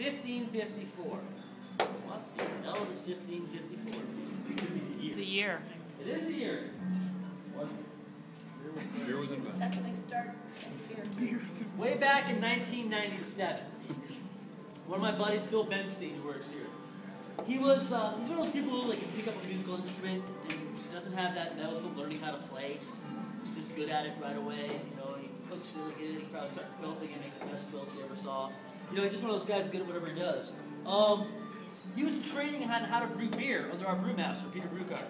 1554. What the hell is 1554? It's a year. It is a year. Beer was invented. That's when they started beer. Way back in 1997, one of my buddies, Phil Benstein, who works here, he's one of those people who like can pick up a musical instrument and doesn't have that also learning how to play. He's just good at it right away. You know, he cooks really good. He probably started quilting and make the best quilts you ever saw. You know, he's just one of those guys who's good at whatever he does. He was training on how to brew beer under our brewmaster, Peter Brewkart.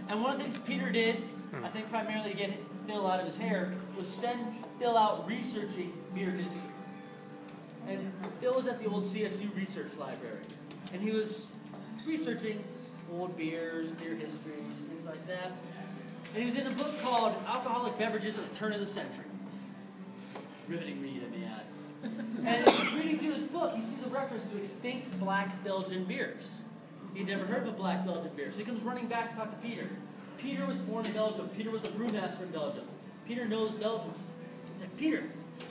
And one of the things Peter did, I think primarily to get Phil out of his hair, was send Phil out researching beer history. And Phil was at the old CSU research library. And he was researching old beers, beer histories, things like that. And he was in a book called Alcoholic Beverages at the Turn of the Century. Riveting read, I may add. And as he's reading through this book, he sees a reference to extinct black Belgian beers. He'd never heard of a black Belgian beer. So he comes running back to talk to Peter. Peter was born in Belgium. Peter was a brewmaster in Belgium. Peter knows Belgium. He's like, Peter,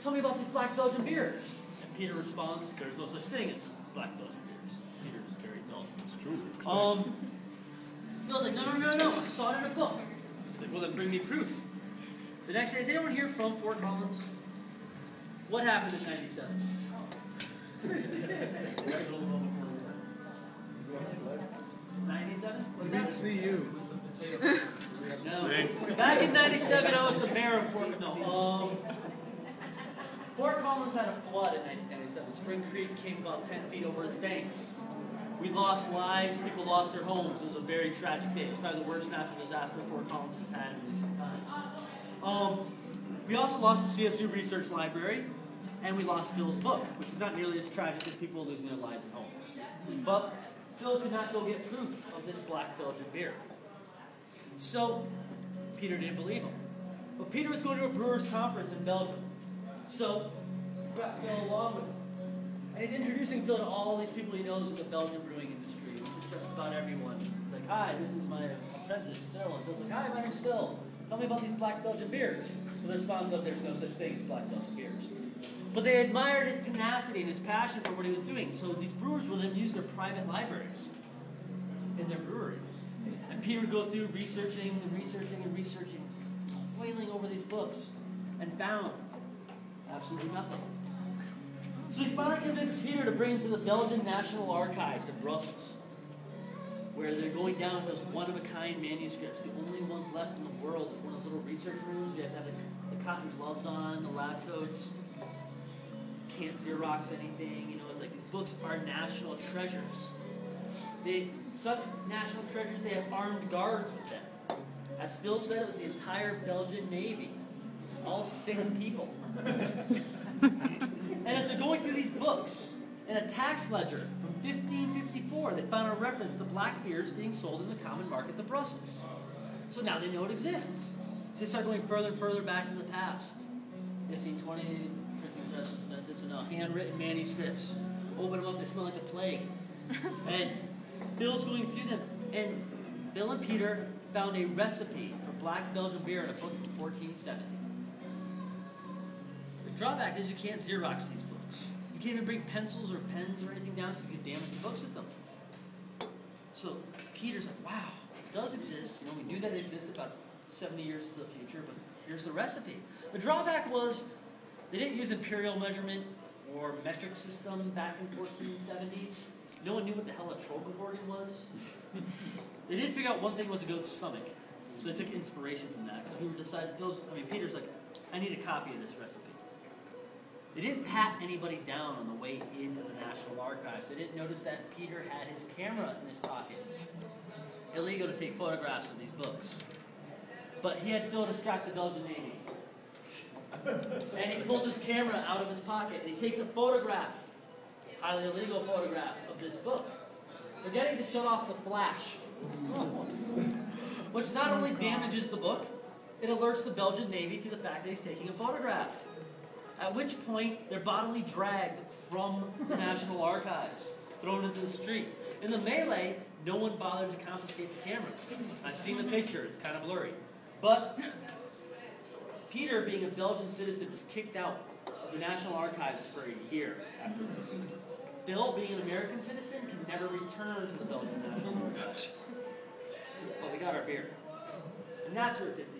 tell me about these black Belgian beers. And Peter responds, there's no such thing as black Belgian beers. Peter's very Belgian. It's true. Phil's like, no, I saw it in a book. He's like, well, then bring me proof. The next day, is anyone here from Fort Collins? What happened in 97? 97? Was that? See you. No. Back in 97, I was the mayor of Fort. No. Fort Collins had a flood in 1997. Spring Creek came about 10 feet over its banks. We lost lives. People lost their homes. It was a very tragic day. It was probably the worst natural disaster Fort Collins has had in recent times. We also lost the CSU Research Library, and we lost Phil's book, which is not nearly as tragic as people losing their lives and homes. But Phil could not go get proof of this black Belgian beer. So Peter didn't believe him. But Peter was going to a brewers' conference in Belgium. So he brought Phil along with him. And he's introducing Phil to all these people he knows in the Belgian brewing industry, which is just about everyone. He's like, hi, this is my apprentice, Phil. And Phil's like, hi, my name's Phil. Tell me about these black Belgian beers. So the response was, there's no such thing as black Belgian beers. But they admired his tenacity and his passion for what he was doing. So these brewers would then use their private libraries in their breweries. And Peter would go through researching, toiling over these books, and found absolutely nothing. So he finally convinced Peter to bring him to the Belgian National Archives in Brussels, where they're going down to those one-of-a-kind manuscripts. The only ones left in the world is one of those little research rooms. You have to have the cotton gloves on, the lab coats. Can't Xerox anything. You know, it's like these books are national treasures. Such national treasures, they have armed guards with them. As Phil said, it was the entire Belgian Navy. All 6 people. And as they're going through these books, in a tax ledger from 1554, they found a reference to black beers being sold in the common markets of Brussels. So now they know it exists. So they start going further and further back into the past. 1520, printing presses invented, so now handwritten manuscripts. Open them up, they smell like the plague. And Phil's going through them, and Phil and Peter found a recipe for black Belgian beer in a book from 1470. The drawback is you can't Xerox these books. You can't even bring pencils or pens or anything down because you can damage the books with them. So Peter's like, wow, it does exist. You know, we knew that it existed about 70 years into the future, but here's the recipe. The drawback was they didn't use imperial measurement or metric system back in 1470. No one knew what the hell a Trogelgorgon was. They didn't figure out one thing was a goat's stomach. So they took inspiration from that. Because Peter's like, I need a copy of this recipe. They didn't pat anybody down on the way into the National Archives. They didn't notice that Peter had his camera in his pocket. Illegal to take photographs of these books. But he had Phil distract the Belgian Navy. And he pulls his camera out of his pocket and he takes a photograph, highly illegal photograph, of this book, forgetting to shut off the flash. Which not only damages the book, it alerts the Belgian Navy to the fact that he's taking a photograph. At which point, they're bodily dragged from the National Archives, thrown into the street. In the melee, no one bothered to confiscate the camera. I've seen the picture, it's kind of blurry. But Peter, being a Belgian citizen, was kicked out of the National Archives for a year after this. Phil, being an American citizen, can never return to the Belgian national archives. But we got our beer. And that's where 50